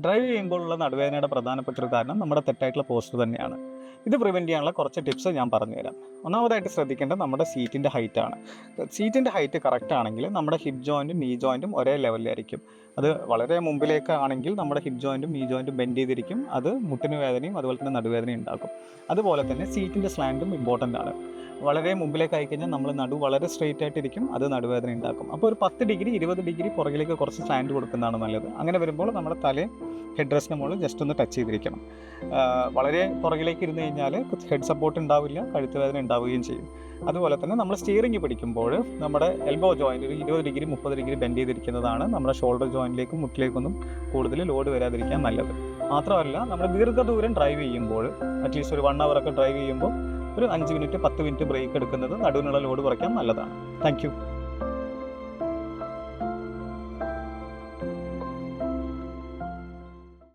Drive ചെയ്യുമ്പോഴുള്ള നടുവേദനയുടെ പ്രധാനപ്പെട്ട ഒരു കാരണം നമ്മുടെ തെറ്റായിട്ടുള്ള പോസ്റ്റർ തന്നെയാണ്. ഇത് പ്രിവെൻറ്റ് ചെയ്യാനുള്ള കുറച്ച് ടിപ്സ് ഞാൻ പറഞ്ഞുതരാം. ഒന്നാമതായിട്ട് ശ്രദ്ധിക്കേണ്ടത് നമ്മുടെ സീറ്റിൻ്റെ ഹൈറ്റാണ്. സീറ്റിൻ്റെ ഹൈറ്റ് കറക്റ്റ് ആണെങ്കിൽ നമ്മുടെ ഹിപ്പ് ജോയിൻറ്റും നീ ജോയിൻറ്റും ഒരേ ലെവലിലായിരിക്കും. അത് വളരെ മുമ്പിലേക്കാണെങ്കിൽ നമ്മുടെ ഹിപ്പ് ജോയിൻറ്റും നീ ജോയിൻറ്റും ബെൻഡ് ചെയ്തിരിക്കും. അത് മുട്ടിന് വേദനയും അതുപോലെ തന്നെ നടുവേദനയും ഉണ്ടാക്കും. അതുപോലെ തന്നെ സീറ്റിൻ്റെ സ്ലാൻറ്റും ഇമ്പോർട്ടൻ്റ് ആണ്. വളരെ മുമ്പിലേക്ക് ആയിക്കഴിഞ്ഞാൽ നമ്മൾ നടു വളരെ സ്ട്രെയിറ്റ് ആയിട്ടിരിക്കും, അത് നടുവേദന ഉണ്ടാക്കും. അപ്പോൾ ഒരു 10 ഡിഗ്രി 20 ഡിഗ്രി പുറകിലേക്ക് കുറച്ച് സ്ലാൻഡ് കൊടുക്കുന്നതാണ് നല്ലത്. അങ്ങനെ വരുമ്പോൾ നമ്മുടെ തലയും ഹെഡ് റെസ്റ്റിന് മുകളിൽ ജസ്റ്റ് ഒന്ന് ടച്ച് ചെയ്തിരിക്കണം. വളരെ പുറകിലേക്ക് ഇരുന്ന് കഴിഞ്ഞാൽ ഹെഡ് സപ്പോർട്ട് ഉണ്ടാവില്ല, കഴുത്ത് വേദന ഉണ്ടാവുകയും ചെയ്യും. അതുപോലെ തന്നെ നമ്മൾ സ്റ്റിയറിംഗ് പിടിക്കുമ്പോൾ നമ്മുടെ എൽബോ ജോയിൻ്റ് ഒരു 20 ഡിഗ്രി 30 ഡിഗ്രി ബെൻഡ് ചെയ്തിരിക്കുന്നതാണ് നമ്മുടെ ഷോൾഡർ ജോയിൻറ്റിലേക്കും മുട്ടിലേക്കൊന്നും കൂടുതൽ ലോഡ് വരാതിരിക്കാൻ നല്ലത്. മാത്രമല്ല നമ്മൾ ദീർഘദൂരം ഡ്രൈവ് ചെയ്യുമ്പോൾ അറ്റ്ലീസ്റ്റ് ഒരു 1 hour ഒക്കെ ഡ്രൈവ് ചെയ്യുമ്പോൾ ഒരു 5 മിനിറ്റ് 10 മിനിറ്റ് ബ്രേക്ക് എടുക്കുന്നത് നടുവിനുള്ള ലോഡ് കുറയ്ക്കാൻ നല്ലതാണ്. Thank you.